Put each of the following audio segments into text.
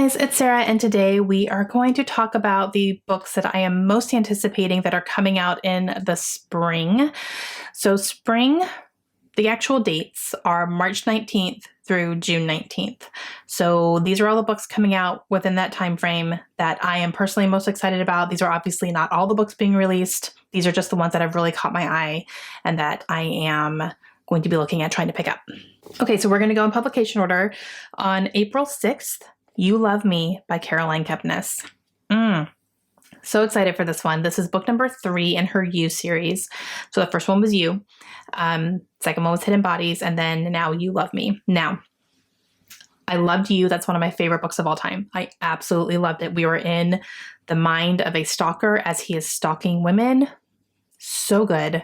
Guys, it's Sarah, and today we are going to talk about the books that I am most anticipating that are coming out in the spring. So spring, the actual dates are March 19th through June 19th. So these are all the books coming out within that time frame that I am personally most excited about. These are obviously not all the books being released. These are just the ones that have really caught my eye and that I am going to be looking at trying to pick up. Okay, so we're going to go in publication order. On April 6th, You Love Me by Caroline Kepnes. So excited for this one. This is book number 3 in her You series. So the first one was You. Second one was Hidden Bodies. And then now You Love Me. Now, I loved You. That's one of my favorite books of all time. I absolutely loved it. We were in the mind of a stalker as he is stalking women. So good.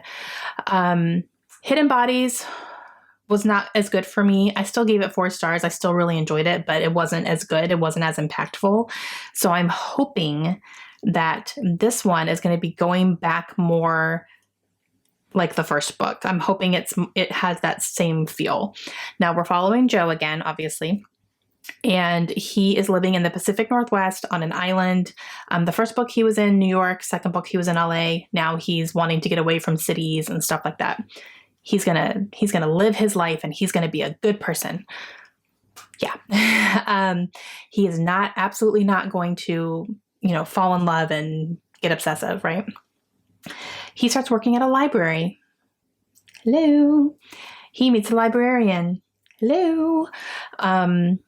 Hidden Bodies was not as good for me. I still gave it 4 stars. I still really enjoyed it, but it wasn't as good. It wasn't as impactful. So I'm hoping that this one is going to be going back more like the first book. I'm hoping it has that same feel. Now we're following Joe again, obviously. And he is living in the Pacific Northwest on an island. The first book he was in New York. Second book he was in LA. Now he's wanting to get away from cities and stuff like that. He's gonna live his life and he's gonna be a good person. Yeah. He is absolutely not going to, fall in love and get obsessive, right? He starts working at a library. Hello. He meets a librarian. Hello. And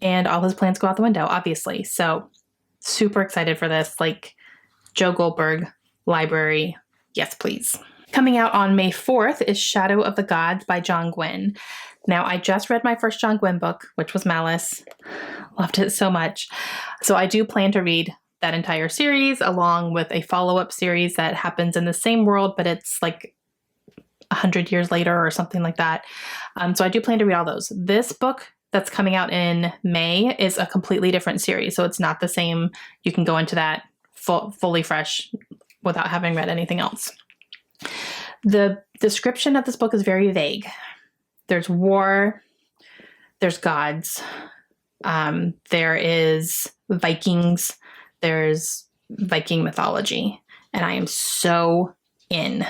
all his plans go out the window, obviously. So super excited for this. Like Joe Goldberg, library. Yes, please. Coming out on May 4th is Shadow of the Gods by John Gwynne. Now, I just read my first John Gwynne book, which was Malice. Loved it so much. So I do plan to read that entire series along with a follow-up series that happens in the same world, but it's like 100 years later or something like that. So I do plan to read all those. This book that's coming out in May is a completely different series. So it's not the same. You can go into that fully fresh without having read anything else. The description of this book is very vague. There's war, there's gods, there is Vikings, there's Viking mythology, and I am so in.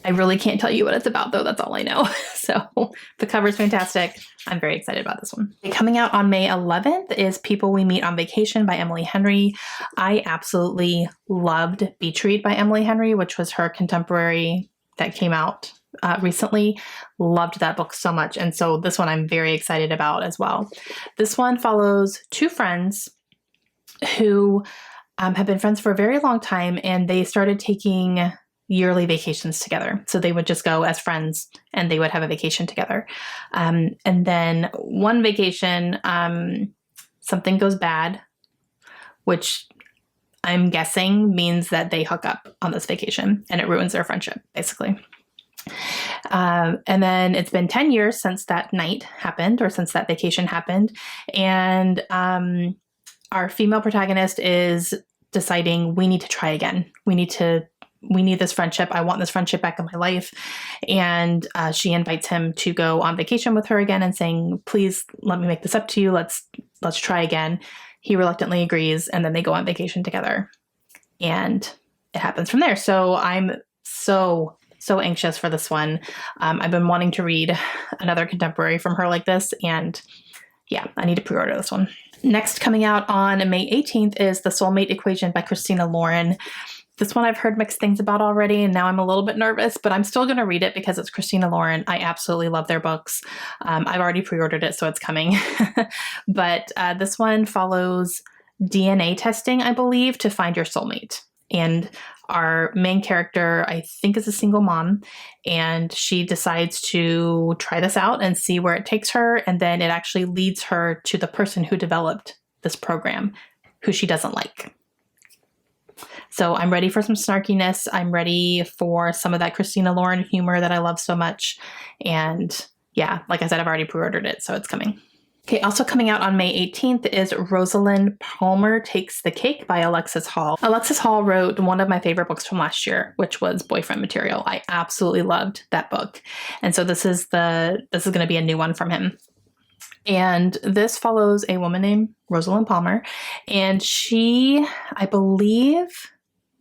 I really can't tell you what it's about, though. That's all I know. So the cover's fantastic. I'm very excited about this one. Coming out on May 11th is People We Meet on Vacation by Emily Henry. I absolutely loved Beach Read by Emily Henry, which was her contemporary that came out recently. Loved that book so much. And so this one I'm very excited about as well. This one follows 2 friends who have been friends for a very long time, and they started taking yearly vacations together. So they would just go as friends and they would have a vacation together. And then one vacation, something goes bad, which I'm guessing means that they hook up on this vacation and it ruins their friendship, basically. And then it's been 10 years since that night happened, or since that vacation happened. And our female protagonist is deciding we need to try again. We need this friendship. I want this friendship back in my life. And she invites him to go on vacation with her again and saying, please let me make this up to you. Let's try again. He reluctantly agrees. And then they go on vacation together and it happens from there. So I'm so anxious for this one. I've been wanting to read another contemporary from her like this. And yeah, I need to pre-order this one. Next, coming out on May 18th is The Soulmate Equation by Christina Lauren. This one I've heard mixed things about already, and now I'm a little bit nervous, but I'm still going to read it because it's Christina Lauren. I absolutely love their books. I've already pre-ordered it, so it's coming. But this one follows DNA testing, I believe, to find your soulmate. And our main character, I think, is a single mom, and she decides to try this out and see where it takes her. And then it actually leads her to the person who developed this program, who she doesn't like. So I'm ready for some snarkiness. I'm ready for some of that Christina Lauren humor that I love so much. And yeah, like I said, I've already pre-ordered it, so it's coming. Okay, also coming out on May 18th is Rosalind Palmer Takes the Cake by Alexis Hall. Alexis Hall wrote one of my favorite books from last year, which was Boyfriend Material. I absolutely loved that book. And so this is going to be a new one from him. And this follows a woman named Rosalind Palmer. And she, I believe,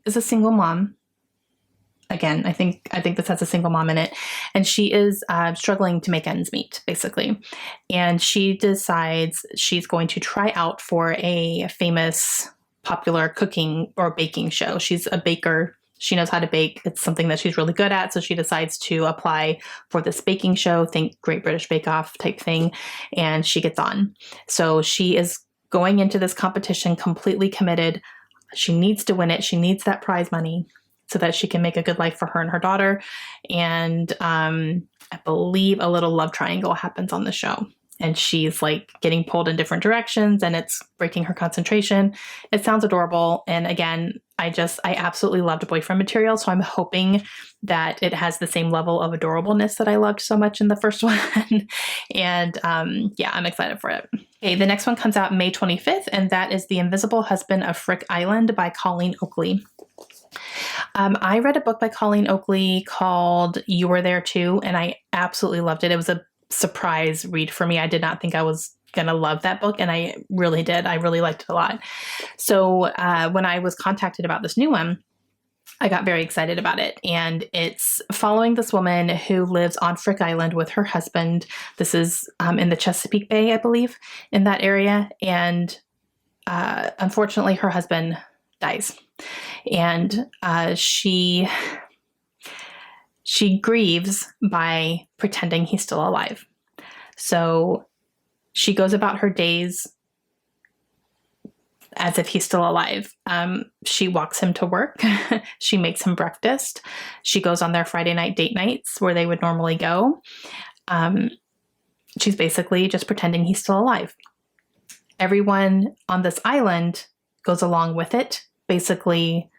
is a single mom. Again, I think this has a single mom in it. And she is struggling to make ends meet, basically. And she decides she's going to try out for a famous, popular cooking or baking show. She's a baker. She knows how to bake. It's something that she's really good at. So she decides to apply for this baking show, think Great British Bake Off type thing. And she gets on. So she is going into this competition completely committed. She needs to win it. She needs that prize money so that she can make a good life for her and her daughter. And I believe a little love triangle happens on the show. And she's like getting pulled in different directions and it's breaking her concentration. It sounds adorable. And again, I absolutely loved boyfriend material. So I'm hoping that it has the same level of adorableness that I loved so much in the first one. And yeah, I'm excited for it. Okay, the next one comes out May 25th, and that is The Invisible Husband of Frick Island by Colleen Oakley. I read a book by Colleen Oakley called You Were There Too, and I absolutely loved it. It was a surprise read for me. I did not think I was going to love that book, and I really did. I really liked it a lot. So when I was contacted about this new one, I got very excited about it. And it's following this woman who lives on Frick Island with her husband. This is in the Chesapeake Bay, I believe, in that area. And unfortunately, her husband dies. And she grieves by pretending he's still alive. So she goes about her days as if he's still alive. She walks him to work. She makes him breakfast. She goes on their Friday night date nights where they would normally go. She's basically just pretending he's still alive. Everyone on this island goes along with it, basically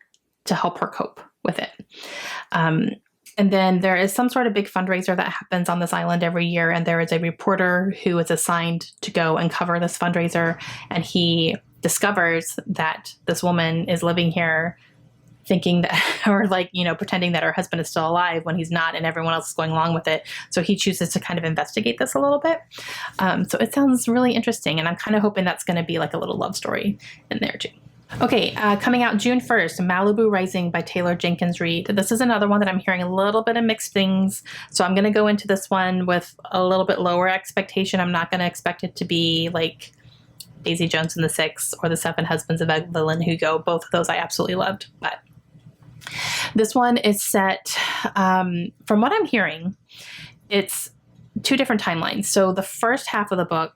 to help her cope with it. And then there is some sort of big fundraiser that happens on this island every year. And there is a reporter who is assigned to go and cover this fundraiser. And he discovers that this woman is living here thinking that, or like, you know, pretending that her husband is still alive when he's not, and everyone else is going along with it. So he chooses to kind of investigate this a little bit. So it sounds really interesting. And I'm kind of hoping that's going to be like a little love story in there too. Okay, coming out June 1st, Malibu Rising by Taylor Jenkins Reid. This is another one that I'm hearing a little bit of mixed things. So I'm going to go into this one with a little bit lower expectation. I'm not going to expect it to be like Daisy Jones and the Six or The Seven Husbands of Evelyn Hugo. Both of those I absolutely loved. But this one is set, from what I'm hearing, it's two different timelines. So the first half of the book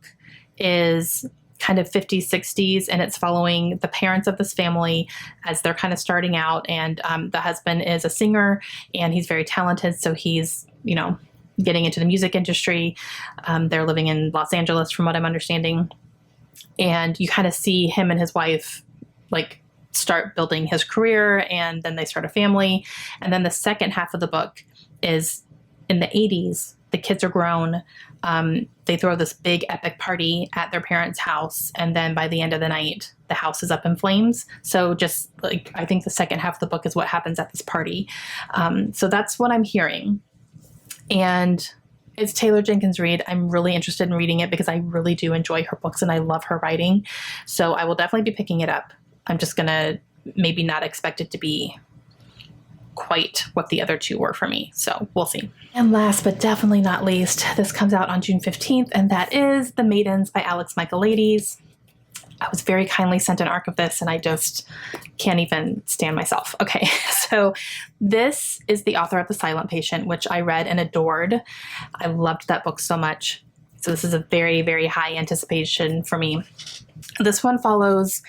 is kind of 50s, 60s, and it's following the parents of this family as they're kind of starting out. And the husband is a singer and he's very talented. So he's, you know, getting into the music industry. They're living in Los Angeles from what I'm understanding. And you kind of see him and his wife like start building his career, and then they start a family. And then the second half of the book is in the 80s. The kids are grown. They throw this big epic party at their parents' house. And then by the end of the night, the house is up in flames. So just like, I think the second half of the book is what happens at this party. So that's what I'm hearing. And it's Taylor Jenkins Reid. I'm really interested in reading it because I really do enjoy her books and I love her writing. So I will definitely be picking it up. I'm just going to maybe not expect it to be quite what the other two were for me. So we'll see. And last but definitely not least, this comes out on June 15th, and that is The Maidens by Alex Michaelides. I was very kindly sent an arc of this and I just can't even stand myself. Okay, so this is the author of The Silent Patient, which I read and adored. I loved that book so much. So this is a very, very high anticipation for me. This one follows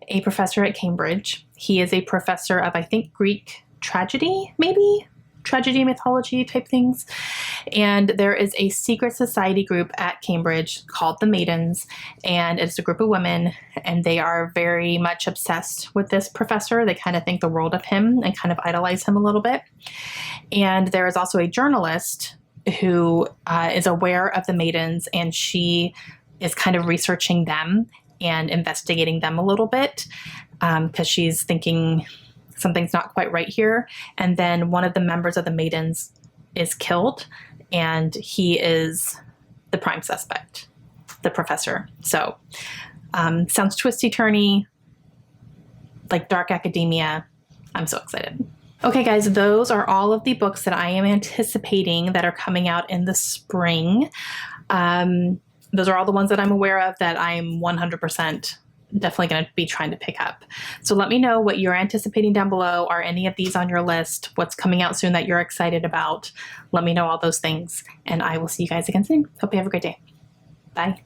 a professor at Cambridge. He is a professor of, I think, Greek tragedy, maybe? Tragedy, mythology type things. And there is a secret society group at Cambridge called the Maidens, and it's a group of women, and they are very much obsessed with this professor. They kind of think the world of him and kind of idolize him a little bit. And there is also a journalist who is aware of the Maidens, and she is kind of researching them and investigating them a little bit because she's thinking something's not quite right here. And then one of the members of the Maidens is killed, and he is the prime suspect. the professor. So sounds twisty-turny, like dark academia. I'm so excited. Okay, guys, those are all of the books that I am anticipating that are coming out in the spring. Those are all the ones that I'm aware of that I'm 100% definitely going to be trying to pick up. So let me know what you're anticipating down below. Are any of these on your list? What's coming out soon that you're excited about? Let me know all those things, and I will see you guys again soon. Hope you have a great day. Bye.